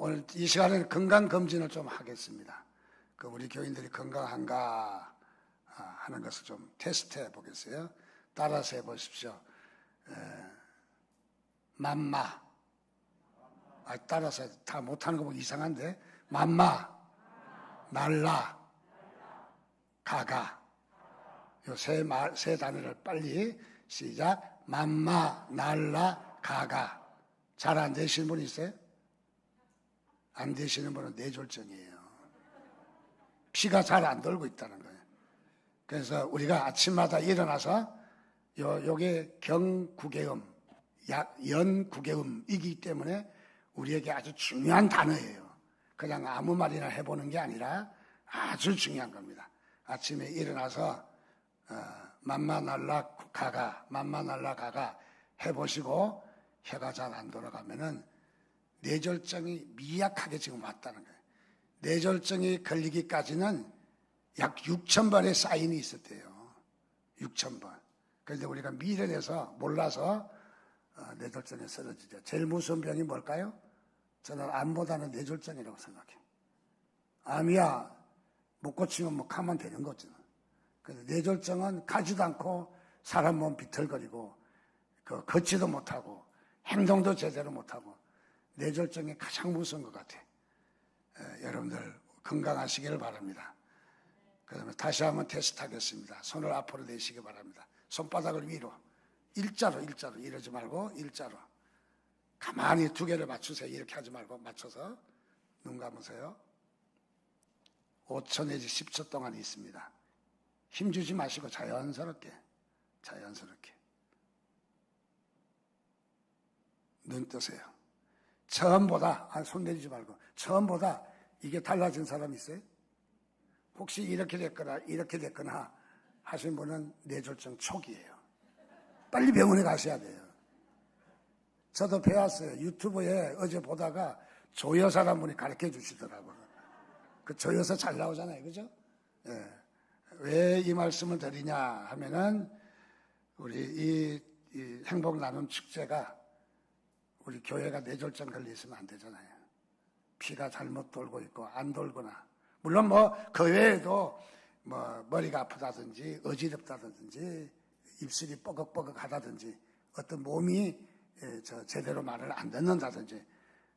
오늘 이 시간에는 건강검진을 좀 하겠습니다. 우리 교인들이 건강한가 하는 것을 좀 테스트해 보겠어요. 따라서 해보십시오. 맘마. 따라서 다 못하는 거 보면 이상한데. 맘마, 날라, 가가. 요 세 단어를 빨리 시작. 맘마, 날라, 가가. 잘 안 되시는 분 있어요? 안 되시는 분은 뇌졸중이에요. 피가 잘 안 돌고 있다는 거예요. 그래서 우리가 아침마다 일어나서 요게 경구개음, 연구개음이기 때문에 우리에게 아주 중요한 단어예요. 그냥 아무 말이나 해보는 게 아니라 아주 중요한 겁니다. 아침에 일어나서 맘마 날라 가가, 맘마 날라 가가 해보시고 혀가 잘 안 돌아가면은 뇌졸중이 미약하게 지금 왔다는 거예요. 뇌졸중이 걸리기까지는 약 6,000번의 사인이 있었대요. 6,000번. 그런데 우리가 미련해서 몰라서 뇌졸중에 쓰러지죠. 제일 무서운 병이 뭘까요? 저는 암보다는 뇌졸중이라고 생각해요. 암이야 못 고치면 뭐 가면 되는 거죠. 그래서 뇌졸중은 가지도 않고 사람 몸 비틀거리고 걷지도 못하고 행동도 제대로 못하고 뇌졸중이 가장 무서운 것 같아요. 여러분들 건강하시기를 바랍니다. 그러면 다시 한번 테스트 하겠습니다. 손을 앞으로 내시기 바랍니다. 손바닥을 위로 일자로 이러지 말고 일자로 가만히 두 개를 맞추세요. 이렇게 하지 말고 맞춰서 눈 감으세요. 5초 내지 10초 동안 있습니다. 힘주지 마시고 자연스럽게 눈 뜨세요. 처음보다 손 내리지 말고 처음보다 이게 달라진 사람 있어요? 혹시 이렇게 됐거나 하신 분은 뇌졸중 초기예요. 빨리 병원에 가셔야 돼요. 저도 배웠어요. 유튜브에 어제 보다가 조여사란 분이 가르쳐 주시더라고요. 그 조여사 잘 나오잖아요. 그죠? 예. 왜 이 말씀을 드리냐 하면은 우리 이 행복 나눔 축제가 우리 교회가 뇌졸중 걸리시면 안 되잖아요. 피가 잘못 돌고 있고 안 돌거나 물론 그 외에도 머리가 아프다든지 어지럽다든지 입술이 뻐걱뻐걱하다든지 어떤 몸이 제대로 말을 안 듣는다든지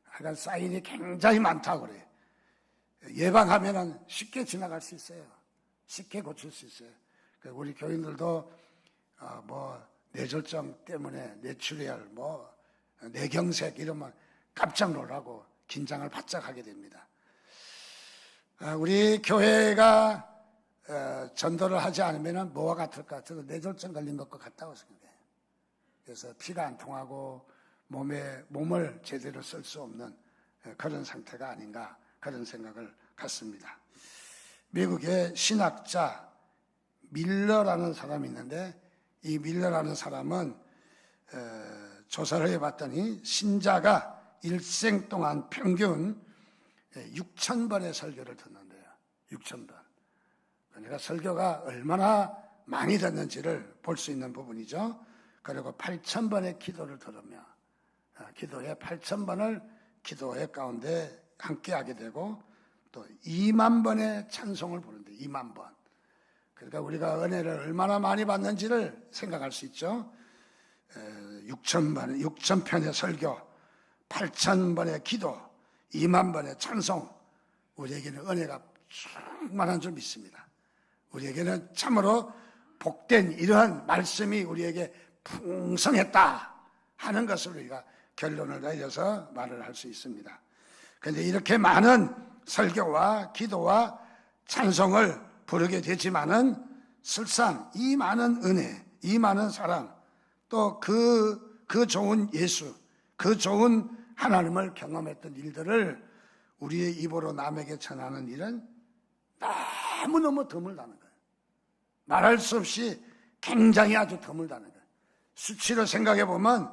하여간 사인이 굉장히 많다고 그래요. 예방하면은 쉽게 지나갈 수 있어요. 쉽게 고칠 수 있어요. 우리 교인들도 뇌졸중 때문에 뇌출혈 뇌경색 이러면 깜짝 놀라고 긴장을 바짝 하게 됩니다. 우리 교회가 전도를 하지 않으면 뭐와 같을까? 저도 뇌졸중 걸린 것과 같다고 생각해요. 그래서 피가 안 통하고 몸을 제대로 쓸 수 없는 그런 상태가 아닌가 그런 생각을 갖습니다. 미국의 신학자 밀러라는 사람이 있는데 이 밀러라는 사람은 조사를 해봤더니 신자가 일생 동안 평균 6,000번의 설교를 듣는데요. 6,000번. 그러니까 설교가 얼마나 많이 듣는지를 볼 수 있는 부분이죠. 그리고 8,000번의 기도를 들으며 기도에 8,000번을 기도회 가운데 함께하게 되고 또 2만 번의 찬송을 부른대. 2만 번. 그러니까 우리가 은혜를 얼마나 많이 받는지를 생각할 수 있죠. 6,000편의 설교, 8,000번의 기도, 2만 번의 찬송, 우리에게는 은혜가 충만한 줄 믿습니다. 우리에게는 참으로 복된 이러한 말씀이 우리에게 풍성했다 하는 것을 우리가 결론을 내려서 말을 할 수 있습니다. 그런데 이렇게 많은 설교와 기도와 찬송을 부르게 되지만은 설상 이 많은 은혜, 이 많은 사랑, 또 그 좋은 예수, 그 좋은 하나님을 경험했던 일들을 우리의 입으로 남에게 전하는 일은 너무너무 드물다는 거예요. 말할 수 없이 굉장히 아주 드물다는 거예요. 수치로 생각해 보면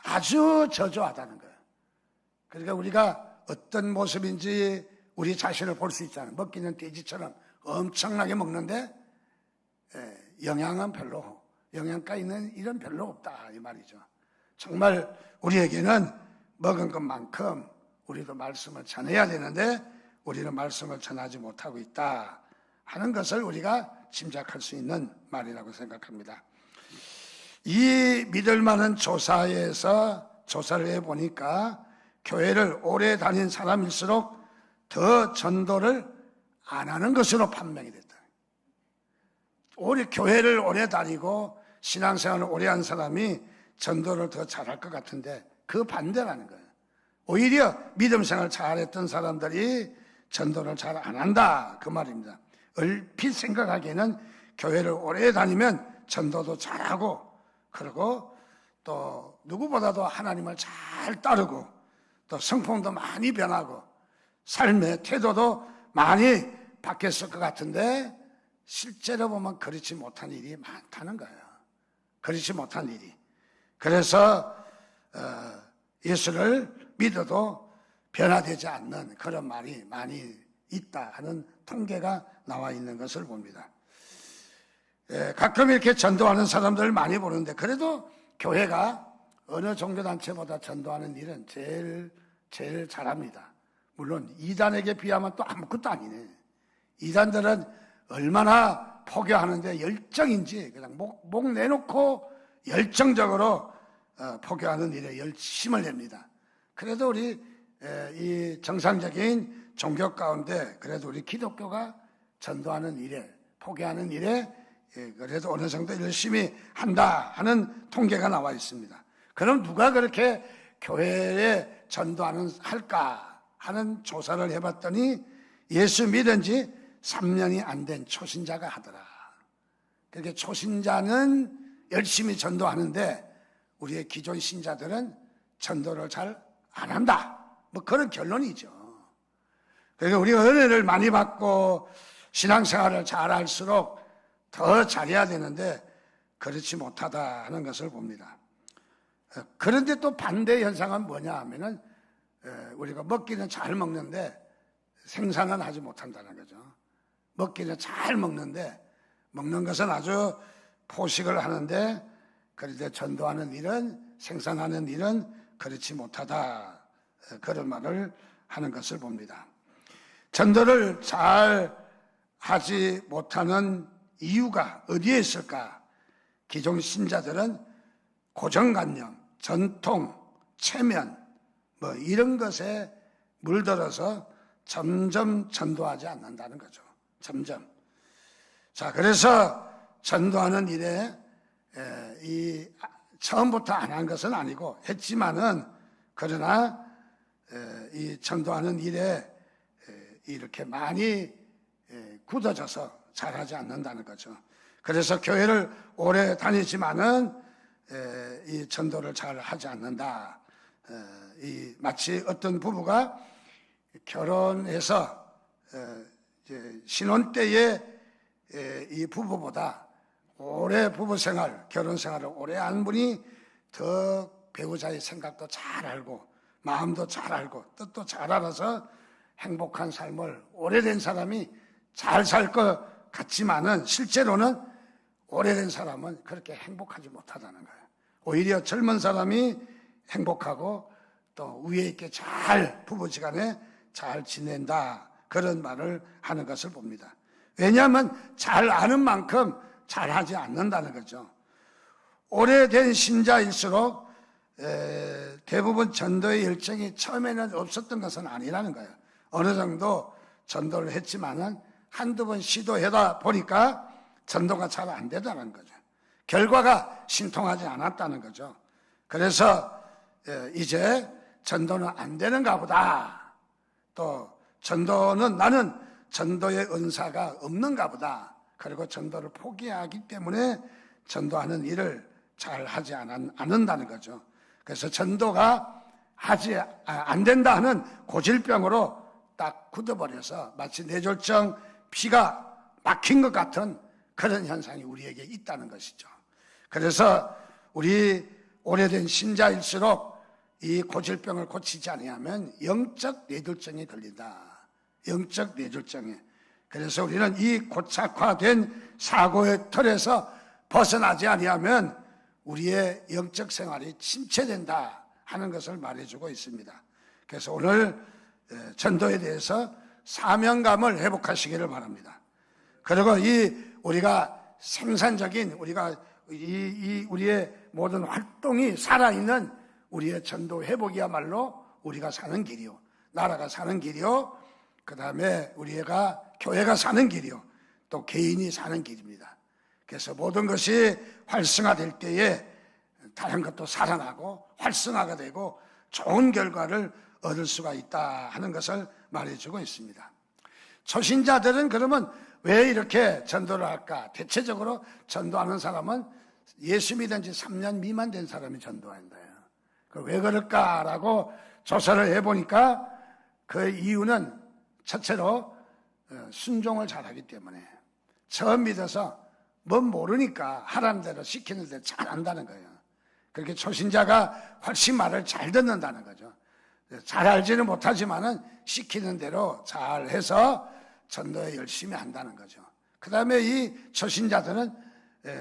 아주 저조하다는 거예요. 그러니까 우리가 어떤 모습인지 우리 자신을 볼 수 있잖아요. 먹기는 돼지처럼 엄청나게 먹는데 영양은 별로, 영양가 있는 일은 별로 없다 이 말이죠. 정말 우리에게는 먹은 것만큼 우리도 말씀을 전해야 되는데 우리는 말씀을 전하지 못하고 있다 하는 것을 우리가 짐작할 수 있는 말이라고 생각합니다. 이 믿을 만한 조사에서 조사를 해보니까 교회를 오래 다닌 사람일수록 더 전도를 안 하는 것으로 판명이 됐다. 교회를 오래 다니고 신앙생활을 오래 한 사람이 전도를 더 잘할 것 같은데 그 반대라는 거예요. 오히려 믿음생활 잘했던 사람들이 전도를 잘 안 한다 그 말입니다. 얼핏 생각하기에는 교회를 오래 다니면 전도도 잘하고 그리고 또 누구보다도 하나님을 잘 따르고 또 성품도 많이 변하고 삶의 태도도 많이 바뀌었을 것 같은데 실제로 보면 그렇지 못한 일이 많다는 거예요. 그렇지 못한 일이. 그래서 예수를 믿어도 변화되지 않는 그런 말이 많이 있다 하는 통계가 나와 있는 것을 봅니다. 가끔 이렇게 전도하는 사람들을 많이 보는데 그래도 교회가 어느 종교단체보다 전도하는 일은 제일 잘합니다. 물론 이단에게 비하면 또 아무것도 아니네. 이단들은 얼마나 포교하는데 열정인지 그냥 목 내놓고 열정적으로 포교하는 일에 열심을 냅니다. 그래도 우리 이 정상적인 종교 가운데 그래도 우리 기독교가 전도하는 일에 포교하는 일에 그래도 어느 정도 열심히 한다 하는 통계가 나와 있습니다. 그럼 누가 그렇게 교회에 할까 하는 조사를 해봤더니 예수 믿은 지 3년이 안 된 초신자가 하더라. 그렇게 초신자는 열심히 전도하는데 우리의 기존 신자들은 전도를 잘 안 한다. 뭐 그런 결론이죠. 그러니까 우리가 은혜를 많이 받고 신앙생활을 잘 할수록 더 잘해야 되는데 그렇지 못하다 하는 것을 봅니다. 그런데 또 반대 현상은 뭐냐 하면은 우리가 먹기는 잘 먹는데 생산은 하지 못한다는 거죠. 먹기는 잘 먹는데 먹는 것은 아주 포식을 하는데 그런데 전도하는 일은 생산하는 일은 그렇지 못하다 그런 말을 하는 것을 봅니다. 전도를 잘 하지 못하는 이유가 어디에 있을까? 기존 신자들은 고정관념, 전통, 체면 뭐 이런 것에 물들어서 점점 전도하지 않는다는 거죠. 점점. 자, 그래서 전도하는 일에 처음부터 안 한 것은 아니고 했지만은 그러나 이 전도하는 일에 이렇게 많이 굳어져서 잘하지 않는다는 거죠. 그래서 교회를 오래 다니지만은 이 전도를 잘 하지 않는다. 마치 어떤 부부가 결혼해서 신혼 때에 이 부부보다 오래 부부생활, 결혼생활을 오래 한 분이 더 배우자의 생각도 잘 알고 마음도 잘 알고 뜻도 잘 알아서 행복한 삶을 오래된 사람이 잘 살 것 같지만은 실제로는 오래된 사람은 그렇게 행복하지 못하다는 거예요. 오히려 젊은 사람이 행복하고 또 위에 있게 잘 부부지간에 잘 지낸다 그런 말을 하는 것을 봅니다. 왜냐하면 잘 아는 만큼 잘하지 않는다는 거죠. 오래된 신자일수록 대부분 전도의 열정이 처음에는 없었던 것은 아니라는 거예요. 어느 정도 전도를 했지만은 한두 번 시도하다 보니까 전도가 잘 안 되다는 거죠. 결과가 신통하지 않았다는 거죠. 그래서 이제 전도는 안 되는가 보다. 또 전도는 나는 전도의 은사가 없는가 보다. 그리고 전도를 포기하기 때문에 전도하는 일을 잘 하지 않는다는 거죠. 그래서 전도가 안 된다 하는 고질병으로 딱 굳어버려서 마치 뇌졸중 피가 막힌 것 같은 그런 현상이 우리에게 있다는 것이죠. 그래서 우리 오래된 신자일수록 이 고질병을 고치지 않으면 영적 뇌졸중에 걸린다. 영적 뇌졸중에. 그래서 우리는 이 고착화된 사고의 틀에서 벗어나지 아니하면 우리의 영적 생활이 침체된다 하는 것을 말해주고 있습니다. 그래서 오늘 전도에 대해서 사명감을 회복하시기를 바랍니다. 그리고 우리가 생산적인 우리의 모든 활동이 살아있는 우리의 전도 회복이야말로 우리가 사는 길이요, 나라가 사는 길이요, 그 다음에 우리가 교회가 사는 길이요, 또 개인이 사는 길입니다. 그래서 모든 것이 활성화될 때에 다른 것도 살아나고 활성화가 되고 좋은 결과를 얻을 수가 있다 하는 것을 말해주고 있습니다. 초신자들은 그러면 왜 이렇게 전도를 할까? 대체적으로 전도하는 사람은 예수 믿은 지 3년 미만 된 사람이 전도한다요. 왜 그럴까라고 조사를 해보니까 그 이유는 첫째로 순종을 잘하기 때문에, 처음 믿어서 뭔 모르니까 하라는 대로 시키는 대로 잘 한다는 거예요. 그렇게 초신자가 훨씬 말을 잘 듣는다는 거죠. 잘 알지는 못하지만은 시키는 대로 잘 해서 전도에 열심히 한다는 거죠. 그 다음에 이 초신자들은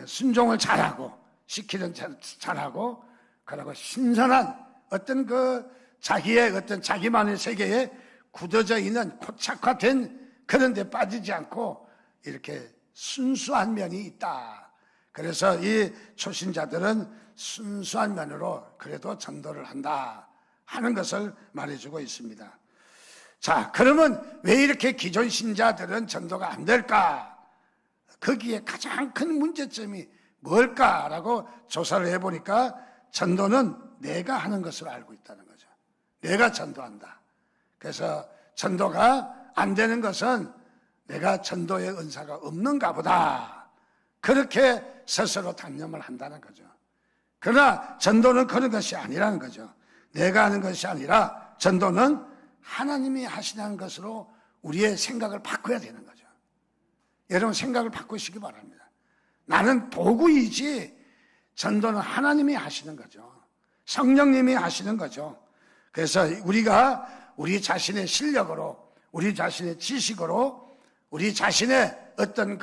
순종을 잘하고 시키는 잘하고, 그리고 신선한 어떤 자기만의 세계에 굳어져 있는 고착화된 그런 데 빠지지 않고 이렇게 순수한 면이 있다. 그래서 이 초신자들은 순수한 면으로 그래도 전도를 한다 하는 것을 말해주고 있습니다. 자, 그러면 왜 이렇게 기존 신자들은 전도가 안 될까? 거기에 가장 큰 문제점이 뭘까라고 조사를 해보니까 전도는 내가 하는 것으로 알고 있다는 거죠. 내가 전도한다. 그래서 전도가 안 되는 것은 내가 전도의 은사가 없는가 보다, 그렇게 스스로 단념을 한다는 거죠. 그러나 전도는 그런 것이 아니라는 거죠. 내가 하는 것이 아니라 전도는 하나님이 하시는 것으로 우리의 생각을 바꿔야 되는 거죠. 여러분, 생각을 바꾸시기 바랍니다. 나는 도구이지 전도는 하나님이 하시는 거죠. 성령님이 하시는 거죠. 그래서 우리가 우리 자신의 실력으로, 우리 자신의 지식으로, 우리 자신의 어떤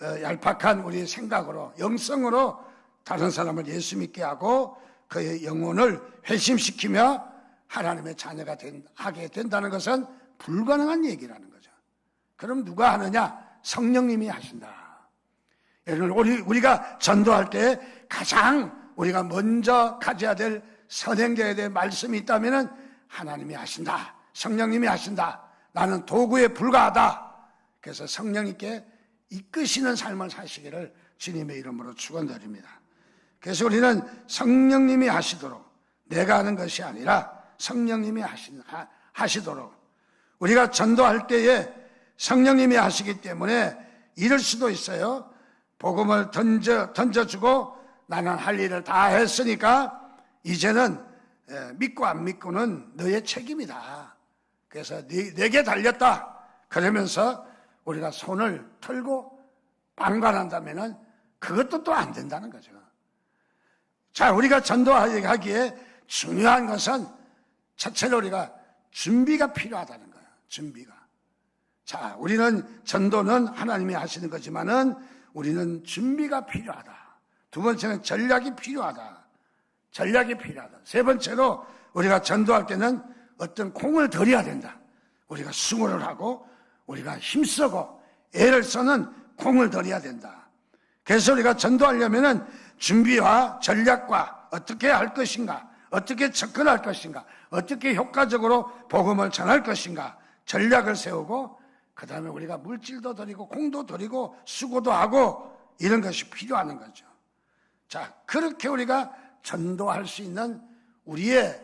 얄팍한 우리 생각으로, 영성으로 다른 사람을 예수 믿게 하고 그의 영혼을 회심시키며 하나님의 자녀가 하게 된다는 것은 불가능한 얘기라는 거죠. 그럼 누가 하느냐? 성령님이 하신다. 여러분, 우리가 전도할 때 가장 우리가 먼저 가져야 될, 선행되어야 될 말씀이 있다면 하나님이 하신다, 성령님이 하신다, 나는 도구에 불과하다. 그래서 성령님께 이끄시는 삶을 사시기를 주님의 이름으로 축원드립니다. 그래서 우리는 성령님이 하시도록, 내가 하는 것이 아니라 성령님이 하시도록, 우리가 전도할 때에 성령님이 하시기 때문에 이럴 수도 있어요. 복음을 던져주고 나는 할 일을 다 했으니까 이제는 믿고 안 믿고는 너의 책임이다. 그래서 내게 달렸다. 그러면서 우리가 손을 털고 방관한다면은 그것도 또 안 된다는 거죠. 자, 우리가 전도하기에 중요한 것은 첫째로 우리가 준비가 필요하다는 거예요. 준비가. 자, 우리는 전도는 하나님이 하시는 거지만은 우리는 준비가 필요하다. 두 번째는 전략이 필요하다. 전략이 필요하다. 세 번째로 우리가 전도할 때는 어떤 공을 들여야 된다. 우리가 수고를 하고 우리가 힘쓰고 애를 쓰는 공을 들여야 된다. 그래서 우리가 전도하려면은 준비와 전략과 어떻게 할 것인가, 어떻게 접근할 것인가, 어떻게 효과적으로 복음을 전할 것인가, 전략을 세우고 그 다음에 우리가 물질도 드리고 공도 드리고 수고도 하고 이런 것이 필요한 거죠. 자, 그렇게 우리가 전도할 수 있는 우리의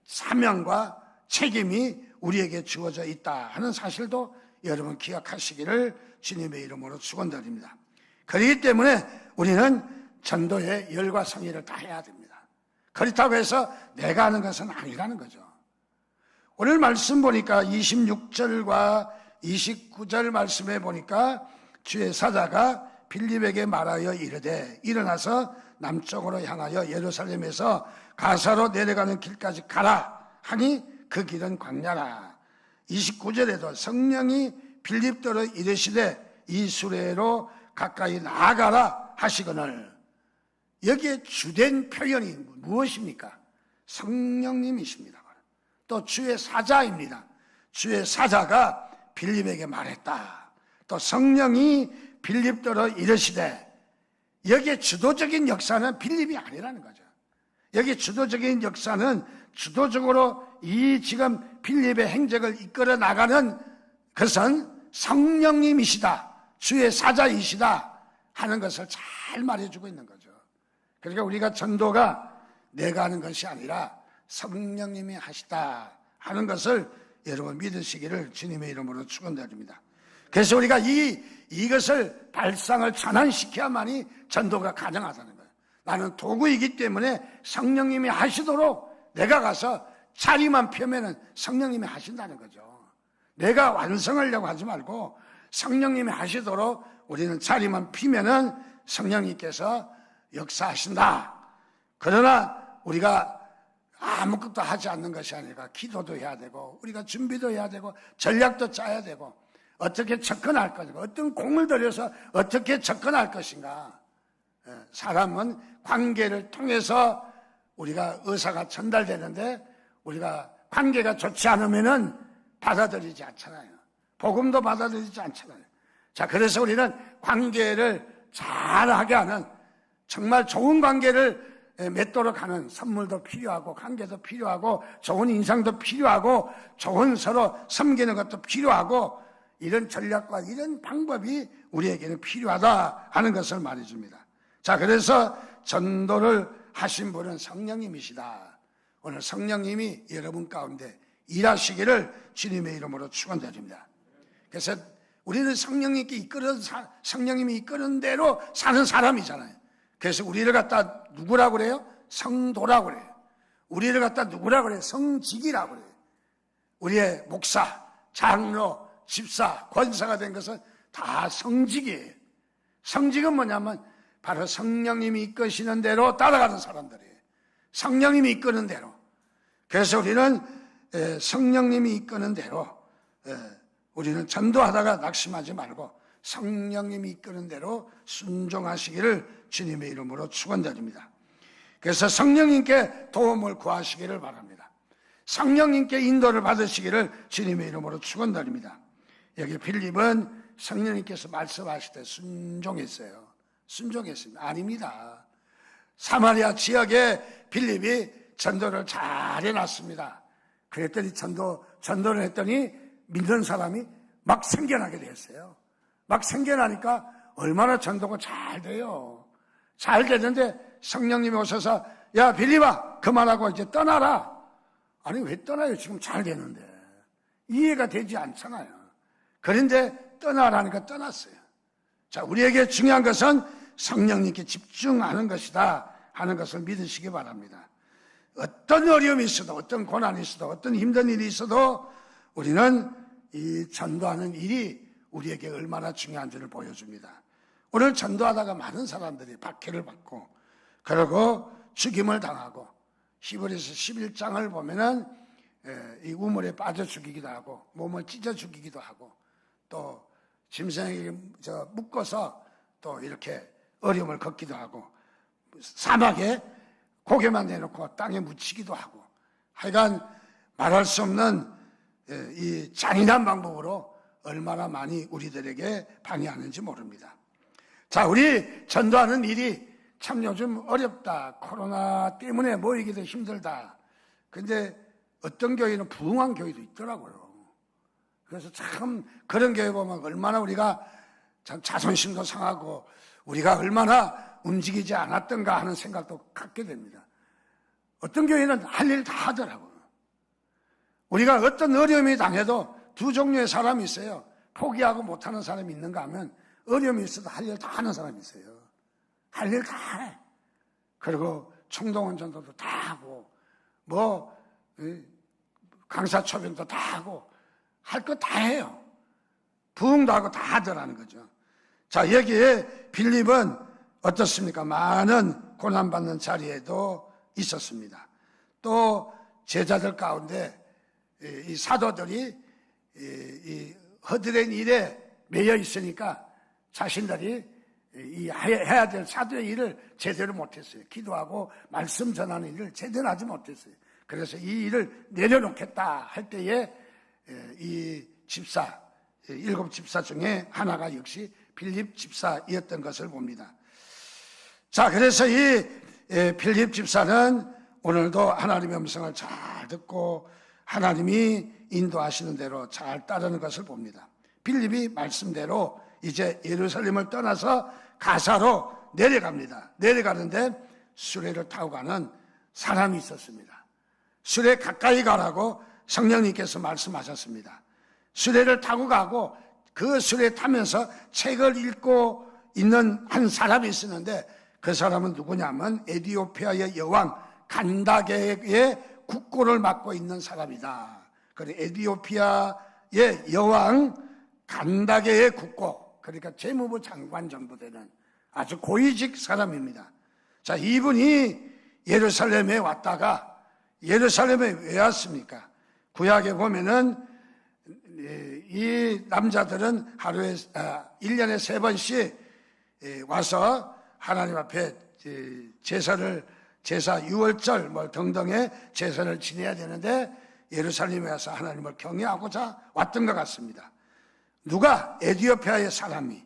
사명과 책임이 우리에게 주어져 있다 하는 사실도 여러분 기억하시기를 주님의 이름으로 축원드립니다. 그렇기 때문에 우리는 전도의 열과 성의를 다해야 됩니다. 그렇다고 해서 내가 하는 것은 아니라는 거죠. 오늘 말씀 보니까 26절과 29절 말씀에 보니까 주의 사자가 빌립에게 말하여 이르되 일어나서 남쪽으로 향하여 예루살렘에서 가사로 내려가는 길까지 가라 하니 그 길은 광야라. 29절에도 성령이 빌립더러 이르시되 이 수레로 가까이 나아가라 하시거늘, 여기에 주된 표현이 무엇입니까? 성령님이십니다. 또 주의 사자입니다. 주의 사자가 빌립에게 말했다. 또 성령이 빌립더러 이르시되, 여기에 주도적인 역사는 빌립이 아니라는 거죠. 여기 주도적인 역사는 주도적으로 이 지금 빌립의 행적을 이끌어 나가는 것은 성령님이시다, 주의 사자이시다 하는 것을 잘 말해주고 있는 거죠. 그러니까 우리가 전도가 내가 하는 것이 아니라 성령님이 하시다 하는 것을 여러분 믿으시기를 주님의 이름으로 축원드립니다. 그래서 우리가 이것을 발상을 전환시켜야만이 전도가 가능하다는 거예요. 나는 도구이기 때문에 성령님이 하시도록 내가 가서 자리만 펴면은 성령님이 하신다는 거죠. 내가 완성하려고 하지 말고 성령님이 하시도록 우리는 자리만 피면은 성령님께서 역사하신다. 그러나 우리가 아무것도 하지 않는 것이 아니라 기도도 해야 되고 우리가 준비도 해야 되고 전략도 짜야 되고 어떻게 접근할 것인가, 어떤 공을 들여서 어떻게 접근할 것인가. 사람은 관계를 통해서 우리가 의사가 전달되는데 우리가 관계가 좋지 않으면은 받아들이지 않잖아요. 복음도 받아들이지 않잖아요. 자, 그래서 우리는 관계를 잘하게 하는, 정말 좋은 관계를 맺도록 하는 선물도 필요하고 관계도 필요하고 좋은 인상도 필요하고 좋은 서로 섬기는 것도 필요하고 이런 전략과 이런 방법이 우리에게는 필요하다 하는 것을 말해줍니다. 자, 그래서 전도를 하신 분은 성령님이시다. 오늘 성령님이 여러분 가운데 일하시기를 주님의 이름으로 축원드립니다. 그래서 우리는 성령님이 이끄는 대로 사는 사람이잖아요. 그래서 우리를 갖다 누구라고 그래요? 성도라고 그래요. 우리를 갖다 누구라고 그래요? 성직이라고 그래요. 우리의 목사, 장로, 집사, 권사가 된 것은 다 성직이에요. 성직은 뭐냐면 바로 성령님이 이끄시는 대로 따라가는 사람들이에요. 성령님이 이끄는 대로. 그래서 우리는 성령님이 이끄는 대로 우리는 전도하다가 낙심하지 말고 성령님이 이끄는 대로 순종하시기를 주님의 이름으로 축원드립니다. 그래서 성령님께 도움을 구하시기를 바랍니다. 성령님께 인도를 받으시기를 주님의 이름으로 축원드립니다. 여기 빌립은 성령님께서 말씀하실 때 순종했어요. 순종했습니다. 아닙니다. 사마리아 지역에 빌립이 전도를 잘 해놨습니다. 그랬더니 전도를 했더니 믿는 사람이 막 생겨나게 됐어요. 막 생겨나니까 얼마나 전도가 잘 돼요. 잘 되는데 성령님이 오셔서 야 빌립아 그만하고 이제 떠나라. 아니 왜 떠나요? 지금 잘 되는데. 이해가 되지 않잖아요. 그런데 떠나라니까 떠났어요. 자, 우리에게 중요한 것은 성령님께 집중하는 것이다 하는 것을 믿으시기 바랍니다. 어떤 어려움이 있어도 어떤 고난이 있어도 어떤 힘든 일이 있어도 우리는 이 전도하는 일이 우리에게 얼마나 중요한지를 보여줍니다. 오늘 전도하다가 많은 사람들이 박해를 받고 그리고 죽임을 당하고 히브리서 11장을 보면은 이 우물에 빠져 죽이기도 하고 몸을 찢어 죽이기도 하고 또 짐승에게 묶어서 또 이렇게 어려움을 겪기도 하고 사막에 고개만 내놓고 땅에 묻히기도 하고 하여간 말할 수 없는 이 잔인한 방법으로 얼마나 많이 우리들에게 방해하는지 모릅니다. 자, 우리 전도하는 일이 참 요즘 어렵다. 코로나 때문에 모이기도 힘들다. 근데 어떤 교회는 부흥한 교회도 있더라고요. 그래서 참 그런 교회 보면 얼마나 우리가 참 자존심도 상하고 우리가 얼마나 움직이지 않았던가 하는 생각도 갖게 됩니다. 어떤 교회는 할 일 다 하더라고요. 우리가 어떤 어려움이 당해도 두 종류의 사람이 있어요. 포기하고 못하는 사람이 있는가 하면 어려움이 있어도 할 일 다 하는 사람이 있어요. 할 일 다 해. 그리고 총동원 전도도 다 하고 강사초빙도 다 하고 할 거 다 해요. 부흥도 하고 다 하더라는 거죠. 자, 여기에 빌립은 어떻습니까? 많은 고난받는 자리에도 있었습니다. 또 제자들 가운데 이 사도들이 이 허드렛 일에 매여 있으니까 자신들이 이 해야 될 사도의 일을 제대로 못했어요. 기도하고 말씀 전하는 일을 제대로 하지 못했어요. 그래서 이 일을 내려놓겠다 할 때에 이 집사, 7 집사 중에 하나가 역시 빌립 집사이었던 것을 봅니다. 자, 그래서 이 빌립 집사는 오늘도 하나님의 음성을 잘 듣고 하나님이 인도하시는 대로 잘 따르는 것을 봅니다. 빌립이 말씀대로 이제 예루살렘을 떠나서 가사로 내려갑니다. 내려가는데 수레를 타고 가는 사람이 있었습니다. 수레 가까이 가라고 성령님께서 말씀하셨습니다. 수레를 타고 가고 그 수레 타면서 책을 읽고 있는 한 사람이 있었는데 그 사람은 누구냐면 에디오피아의 여왕 간다게의 국고를 맡고 있는 사람이다. 그래, 에디오피아의 여왕 간다게의 국고, 그러니까 재무부 장관 정도 되는 아주 고위직 사람입니다. 자, 이분이 예루살렘에 왔다가 예루살렘에 왜 왔습니까? 구약에 보면은 이 남자들은 하루에 1년에 3번씩 와서 하나님 앞에 제사 유월절 뭐 등등의 제사를 지내야 되는데 예루살렘에 와서 하나님을 경외하고자 왔던 것 같습니다. 누가? 에디오피아의 사람이.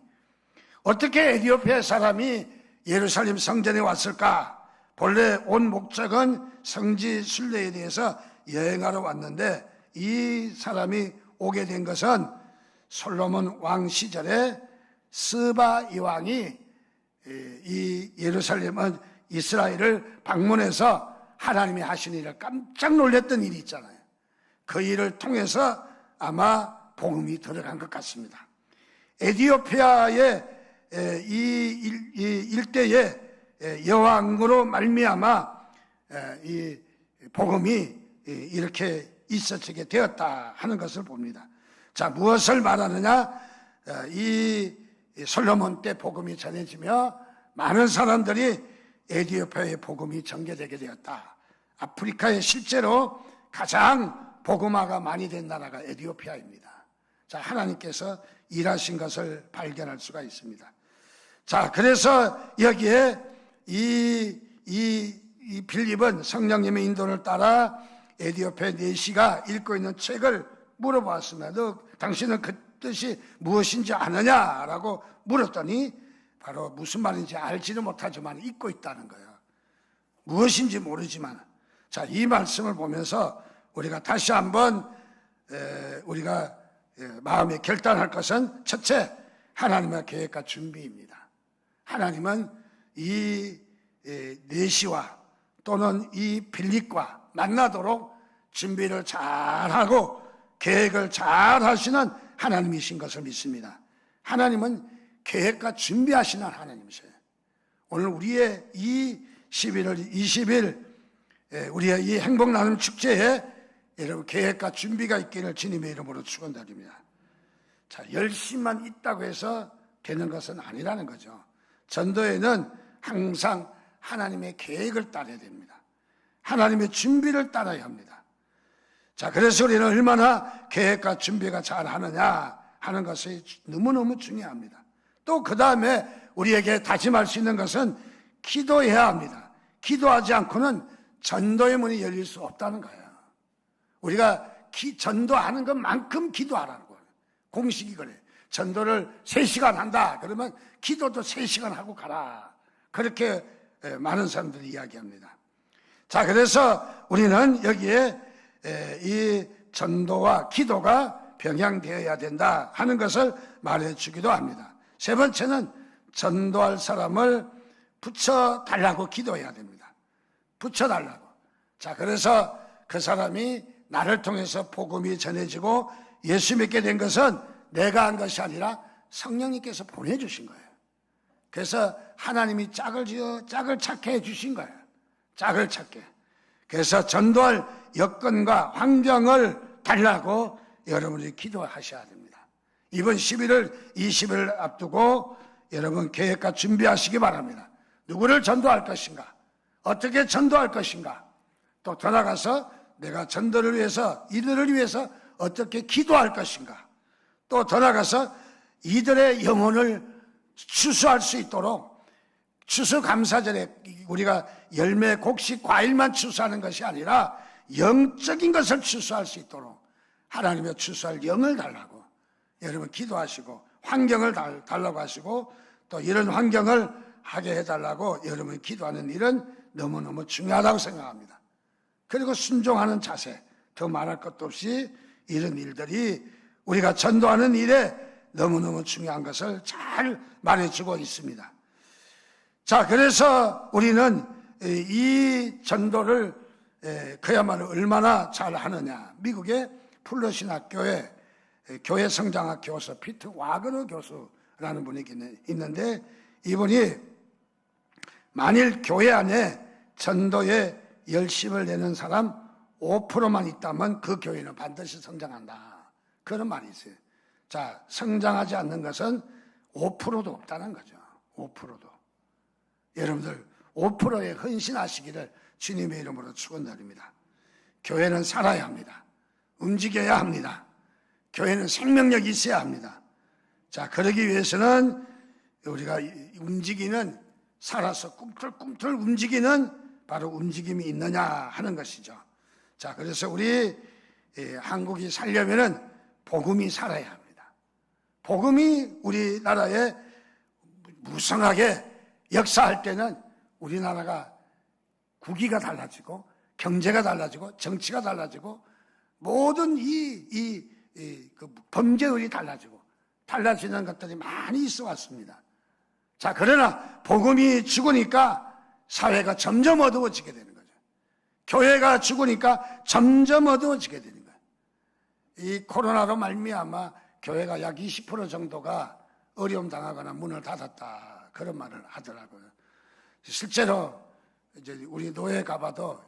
어떻게 에디오피아의 사람이 예루살렘 성전에 왔을까? 본래 온 목적은 성지 순례에 대해서 여행하러 왔는데 이 사람이 오게 된 것은 솔로몬 왕 시절에 스바 이왕이 이 예루살렘은 이스라엘을 방문해서 하나님이 하신 일을 깜짝 놀랐던 일이 있잖아요. 그 일을 통해서 아마 복음이 들어간 것 같습니다. 에디오피아의 이 일대의 여왕으로 말미암아 이 복음이 이렇게 있어지게 되었다 하는 것을 봅니다. 자, 무엇을 말하느냐? 이 솔로몬 때 복음이 전해지며 많은 사람들이 에디오피아의 복음이 전개되게 되었다. 아프리카에 실제로 가장 복음화가 많이 된 나라가 에디오피아입니다. 자, 하나님께서 일하신 것을 발견할 수가 있습니다. 자, 그래서 여기에 이 빌립은 성령님의 인도를 따라 에디오피아 내시가 읽고 있는 책을 물어보았습니다. 너 당신은 그 뜻이 무엇인지 아느냐라고 물었더니 바로 무슨 말인지 알지는 못하지만 읽고 있다는 거예요. 무엇인지 모르지만. 자, 이 말씀을 보면서 우리가 다시 한번 우리가 마음에 결단할 것은 첫째, 하나님의 계획과 준비입니다. 하나님은 이 내시와 또는 이 빌립과 만나도록 준비를 잘하고 계획을 잘 하시는 하나님이신 것을 믿습니다. 하나님은 계획과 준비하시는 하나님이세요. 오늘 우리의 이 11월 20일 우리의 이 행복 나눔 축제에 여러분 계획과 준비가 있기를 주님의 이름으로 축원드립니다. 자, 열심만 있다고 해서 되는 것은 아니라는 거죠. 전도에는 항상 하나님의 계획을 따라야 됩니다. 하나님의 준비를 따라야 합니다. 자, 그래서 우리는 얼마나 계획과 준비가 잘 하느냐 하는 것이 너무너무 중요합니다. 또 그 다음에 우리에게 다짐할 수 있는 것은 기도해야 합니다. 기도하지 않고는 전도의 문이 열릴 수 없다는 거예요. 우리가 전도하는 것만큼 기도하라는 거예요. 공식이 그래. 전도를 3시간 한다. 그러면 기도도 3시간 하고 가라. 그렇게 많은 사람들이 이야기합니다. 자, 그래서 우리는 여기에 이 전도와 기도가 병행되어야 된다 하는 것을 말해주기도 합니다. 세 번째는 전도할 사람을 붙여달라고 기도해야 됩니다. 붙여달라고. 자, 그래서 그 사람이 나를 통해서 복음이 전해지고 예수 믿게 된 것은 내가 한 것이 아니라 성령님께서 보내주신 거예요. 그래서 하나님이 짝을 찾게 해주신 거예요. 짝을 찾게. 그래서 전도할 여건과 환경을 달라고 여러분이 기도하셔야 됩니다. 이번 11월 20일 앞두고 여러분 계획과 준비하시기 바랍니다. 누구를 전도할 것인가? 어떻게 전도할 것인가? 또 더 나가서 내가 전도를 위해서 이들을 위해서 어떻게 기도할 것인가? 또 더 나가서 이들의 영혼을 추수할 수 있도록 추수감사절에 우리가 열매, 곡식, 과일만 추수하는 것이 아니라 영적인 것을 취소할 수 있도록 하나님의 취소할 영을 달라고 여러분 기도하시고 환경을 달라고 하시고 또 이런 환경을 하게 해달라고 여러분이 기도하는 일은 너무너무 중요하다고 생각합니다. 그리고 순종하는 자세, 더 말할 것도 없이 이런 일들이 우리가 전도하는 일에 너무너무 중요한 것을 잘 말해주고 있습니다. 자, 그래서 우리는 이 전도를 그야말로 얼마나 잘 하느냐. 미국의 플러신학교에 교회 성장학 교수 피터 와그너 교수라는 분이 있는데 이분이 만일 교회 안에 전도에 열심을 내는 사람 5%만 있다면 그 교회는 반드시 성장한다. 그런 말이 있어요. 자, 성장하지 않는 것은 5%도 없다는 거죠. 5%도. 여러분들 5%에 헌신하시기를 주님의 이름으로 축원드립니다. 교회는 살아야 합니다. 움직여야 합니다. 교회는 생명력이 있어야 합니다. 자, 그러기 위해서는 우리가 움직이는 살아서 꿈틀꿈틀 움직이는 바로 움직임이 있느냐 하는 것이죠. 자, 그래서 우리 한국이 살려면은 복음이 살아야 합니다. 복음이 우리나라에 무성하게 역사할 때는 우리나라가 국위가 달라지고 경제가 달라지고 정치가 달라지고 모든 그 범죄율이 달라지는 것들이 많이 있어 왔습니다. 자, 그러나 복음이 죽으니까 사회가 점점 어두워지게 되는 거죠. 교회가 죽으니까 점점 어두워지게 되는 거예요. 이 코로나로 말미암아 교회가 약 20% 정도가 어려움 당하거나 문을 닫았다 그런 말을 하더라고요. 실제로 이제 우리 노예 가봐도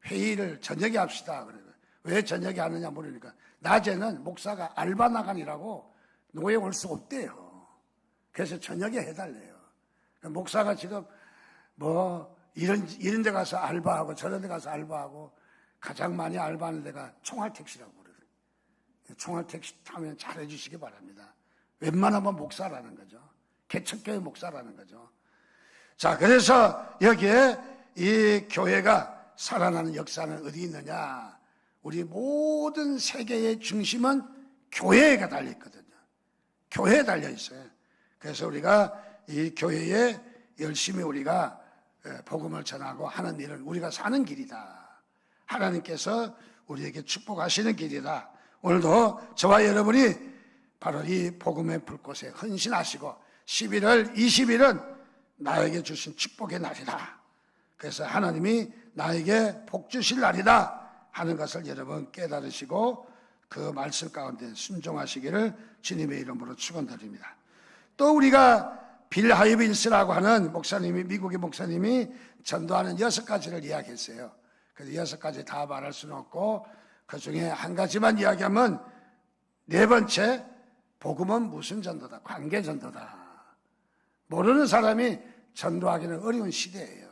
회의를 저녁에 합시다 그래요. 왜 저녁에 하느냐 물으니까 낮에는 목사가 알바 나간이라고 노예 올 수 없대요. 그래서 저녁에 해달래요. 목사가 지금 이런 데 가서 알바하고 저런 데 가서 알바하고 가장 많이 알바하는 데가 총알택시라고 그래요. 총알택시 타면 잘 해주시기 바랍니다. 웬만하면 목사라는 거죠. 개척교회 목사라는 거죠. 자, 그래서 여기에 이 교회가 살아나는 역사는 어디 있느냐? 우리 모든 세계의 중심은 교회가 달려있거든요. 교회에 달려있어요. 그래서 우리가 이 교회에 열심히 우리가 복음을 전하고 하는 일은 우리가 사는 길이다. 하나님께서 우리에게 축복하시는 길이다. 오늘도 저와 여러분이 바로 이 복음의 불꽃에 헌신하시고 11월 20일은 나에게 주신 축복의 날이다. 그래서 하나님이 나에게 복 주실 날이다 하는 것을 여러분 깨달으시고 그 말씀 가운데 순종하시기를 주님의 이름으로 축원드립니다. 또 우리가 빌 하이빈스라고 하는 목사님이 미국의 목사님이 전도하는 6가지를 이야기했어요. 그래서 6가지 다 말할 수는 없고 그 중에 한 가지만 이야기하면 4번째 복음은 무슨 전도다? 관계 전도다. 모르는 사람이 전도하기는 어려운 시대예요.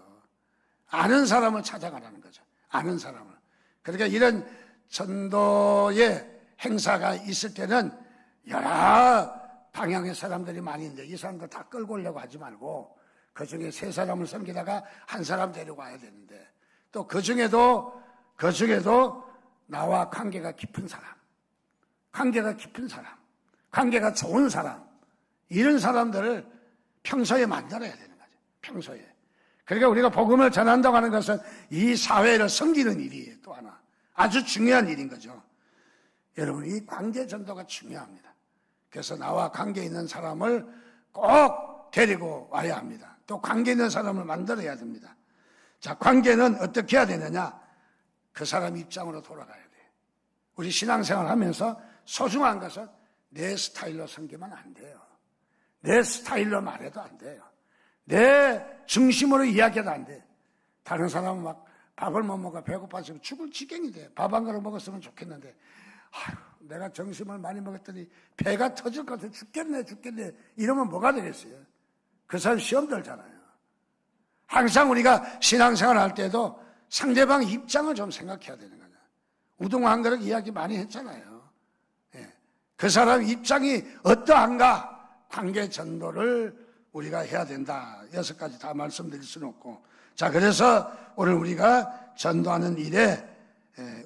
아는 사람을 찾아가라는 거죠. 아는 사람을. 그러니까 이런 전도의 행사가 있을 때는 여러 방향의 사람들이 많이 있는데 이 사람들 다 끌고 오려고 하지 말고 그 중에 3사람을 섬기다가 1사람 데리고 와야 되는데 또 그 중에도 나와 관계가 깊은 사람, 관계가 좋은 사람, 이런 사람들을 평소에 만들어야 되는 거죠. 평소에. 그러니까 우리가 복음을 전한다고 하는 것은 이 사회를 섬기는 일이에요. 또 하나. 아주 중요한 일인 거죠. 여러분, 이 관계 전도가 중요합니다. 그래서 나와 관계 있는 사람을 꼭 데리고 와야 합니다. 또 관계 있는 사람을 만들어야 됩니다. 자, 관계는 어떻게 해야 되느냐? 그 사람 입장으로 돌아가야 돼요. 우리 신앙생활 하면서 소중한 것은 내 스타일로 섬기면 안 돼요. 내 스타일로 말해도 안 돼요. 내 중심으로 이야기해도 안 돼. 다른 사람은 막 밥을 못 먹어 배고파서 죽을 지경이 돼. 밥 한 그릇 먹었으면 좋겠는데 아휴, 내가 점심을 많이 먹었더니 배가 터질 것 같아. 죽겠네 이러면 뭐가 되겠어요? 그 사람 시험 들잖아요. 항상 우리가 신앙생활 할 때도 상대방 입장을 좀 생각해야 되는 거죠. 우동 한 그릇 이야기 많이 했잖아요. 예. 그 사람 입장이 어떠한가? 관계 전도를 우리가 해야 된다. 6가지 다 말씀드릴 수는 없고. 자, 그래서 오늘 우리가 전도하는 일에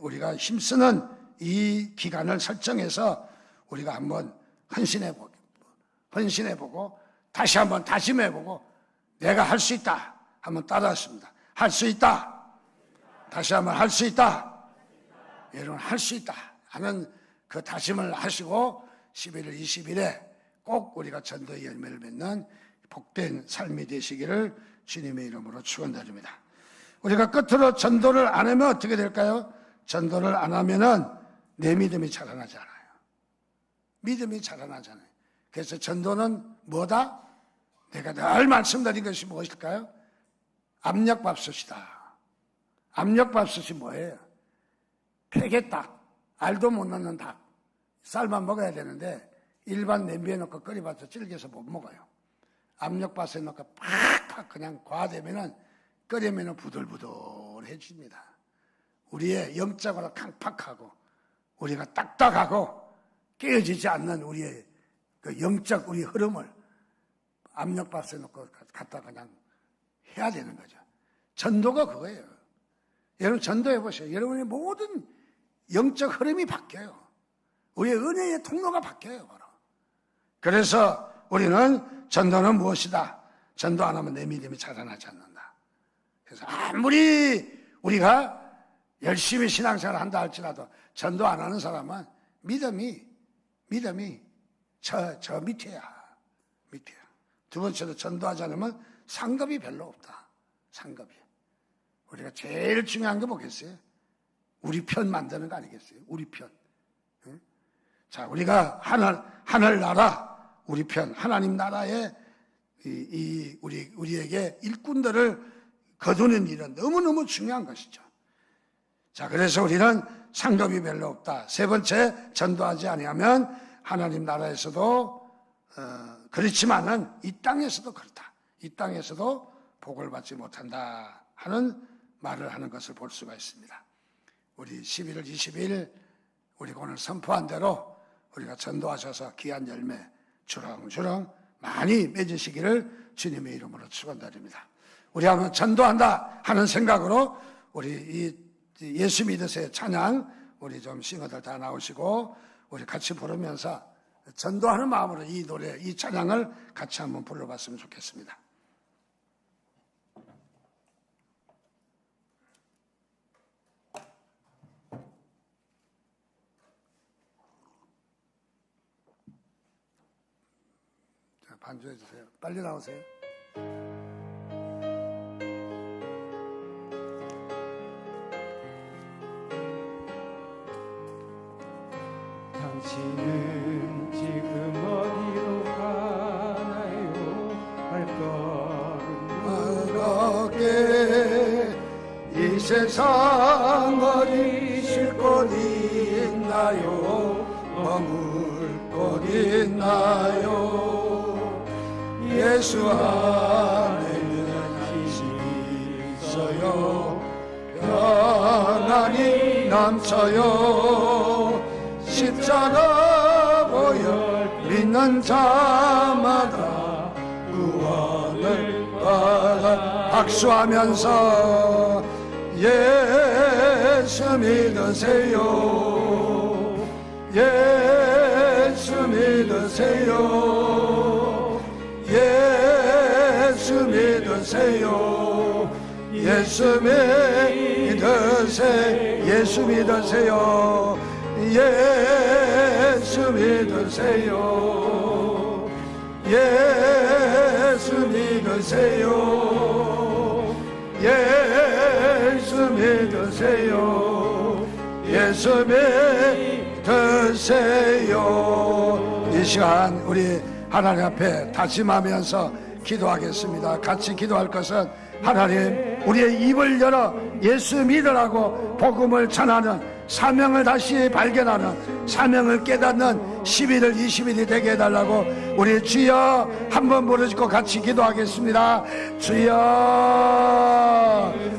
우리가 힘쓰는 이 기간을 설정해서 우리가 한번 헌신해보고 다시 한번 다짐해보고 내가 할 수 있다 한번 따라했습니다. 할 수 있다. 다시 한번 할 수 있다. 여러분 할 수 있다 하는 그 다짐을 하시고 11월 20일에 꼭 우리가 전도의 열매를 맺는 복된 삶이 되시기를 주님의 이름으로 축원드립니다. 우리가 끝으로 전도를 안 하면 어떻게 될까요? 전도를 안 하면은 내 믿음이 자라나지 않아요. 믿음이 자라나잖아요. 그래서 전도는 뭐다? 내가 늘 말씀드린 것이 무엇일까요? 압력밥솥이다. 압력밥솥이 뭐예요? 폐개닭, 알도 못 넣는 닭, 쌀만 먹어야 되는데 일반 냄비에 넣고 끓여봐서 질겨서 못 먹어요. 압력밥솥에 넣고 팍팍 그냥 과되면은 끓이면은 부들부들해집니다. 우리의 영적으로 강팍하고 우리가 딱딱하고 깨어지지 않는 우리의 그 영적 우리 흐름을 압력밥솥에 넣고 갖다 그냥 해야 되는 거죠. 전도가 그거예요. 여러분 전도해 보세요. 여러분의 모든 영적 흐름이 바뀌어요. 우리의 은혜의 통로가 바뀌어요. 바로. 그래서 우리는 전도는 무엇이다? 전도 안 하면 내 믿음이 자라나지 않는다. 그래서 아무리 우리가 열심히 신앙생활을 한다 할지라도 전도 안 하는 사람은 믿음이 저 밑에야. 두 번째로 전도하지 않으면 상급이 별로 없다. 상급이. 우리가 제일 중요한 게 뭐겠어요? 우리 편 만드는 거 아니겠어요? 우리 편. 응? 자, 우리가 하늘나라, 우리 편, 하나님 나라에 우리에게 일꾼들을 거두는 일은 너무너무 중요한 것이죠. 자, 그래서 우리는 상급이 별로 없다. 세 번째, 전도하지 아니하면 하나님 나라에서도 그렇지만은 이 땅에서도 그렇다. 이 땅에서도 복을 받지 못한다 하는 말을 하는 것을 볼 수가 있습니다. 우리 11월 20일 우리가 오늘 선포한 대로 우리가 전도하셔서 귀한 열매 주렁주렁 많이 맺으시기를 주님의 이름으로 축원드립니다. 우리 한번 전도한다 하는 생각으로 우리 이 예수 믿으세요 찬양 우리 좀 싱어들 다 나오시고 우리 같이 부르면서 전도하는 마음으로 이 노래, 이 찬양을 같이 한번 불러봤으면 좋겠습니다. 자, 반주해 주세요. 빨리 나오세요. 당신은 지금 어디로 가나요? 발걸음 이 세상 어디 쉴 곳 있나요? 머물 곳 있나요? 예수 안에는 안식이 있어요. 평안이 넘쳐요. 십자가 보여 믿는 자마다 구원을 받아 박수하면서 예수 믿으세요. 예수 믿으세요. 예수 믿으세요. 예수 믿으세요. 예수 믿으세요. 예수 믿으세요. 예수 믿으세요. 예수 믿으세요. 예수 믿으세요. 이 시간 우리 하나님 앞에 다짐하면서 기도하겠습니다. 같이 기도할 것은 하나님 우리의 입을 열어 예수 믿으라고 복음을 전하는 사명을 다시 발견하는 사명을 깨닫는 11월 20일이 되게 해달라고 우리 주여 한번 부르짖고 같이 기도하겠습니다. 주여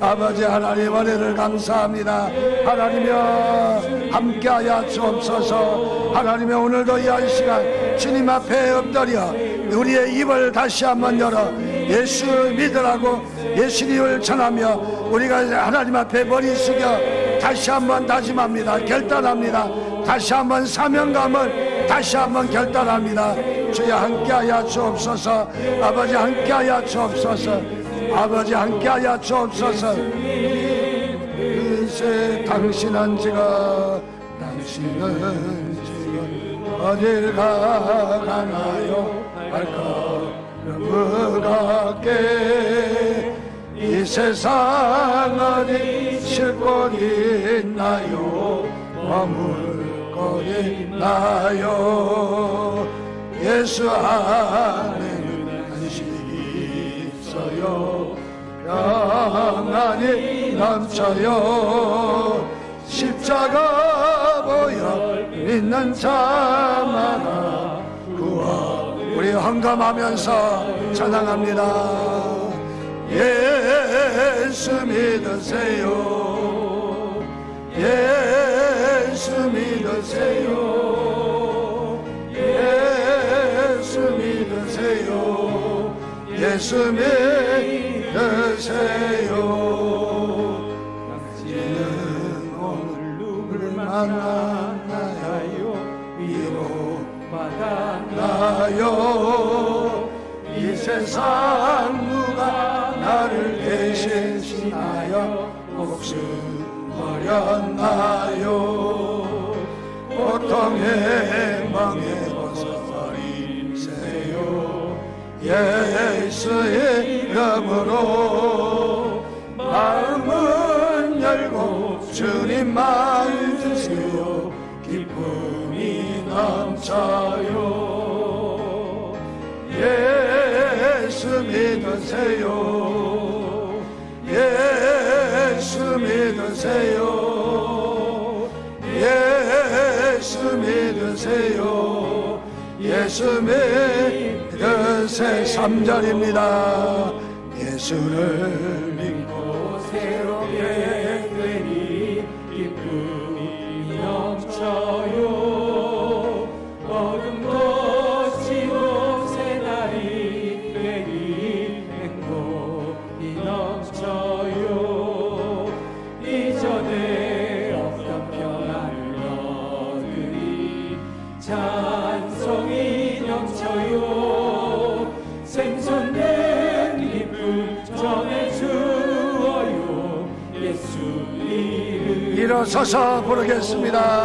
아버지 하나님 은혜를 감사합니다. 하나님여 함께하여 주옵소서. 하나님여 오늘도 이 한 시간 주님 앞에 엎드려 우리의 입을 다시 한번 열어 예수 믿으라고 예수님을 전하며 우리가 하나님 앞에 머리 숙여 다시 한번 다짐합니다. 결단합니다. 다시 한번 사명감을 다시 한번 결단합니다. 주여 함께하여 주옵소서. 아버지 함께하여 주옵소서. 아버지 함께하여 주옵소서. 글쎄 당신은 지금 어딜 가나요? 발걸음을 갖게 이 세상 어디 쉴 곳 있나요? 머물 곳 있나요? 예수 안에는 안식이 있어요. 평안이 넘쳐요. 십자가 보여 믿는 자마다 구원. 우리 헌금하면서 찬양합니다. 예수 믿으세요. 예수 믿으세요. 예수 믿으세요. 예수 믿으세요. 당신은 오늘 누굴 만나요? 위로 받았나요? 이 세상 누가 나를 대신하여 목숨 버렸나요? 고통의 멍에 벗어버리세요. 예수의 이름으로 마음은 열고 주님 만지세요. 기쁨이 넘쳐요. 예수 믿으세요. 예수 믿으세요. 예수 믿으세요. 예수 믿으세요. 3절입니다. 예수를 믿고 새롭게 되니 기쁨이 넘쳐요. 어둠도 지고 새날이 되니 행복이 넘쳐요. 이전에 없던 평안을 얻으니 찬송이 넘쳐요. 생존된 기쁨 전해주어요. 예수 이름 일어서서 부르겠습니다.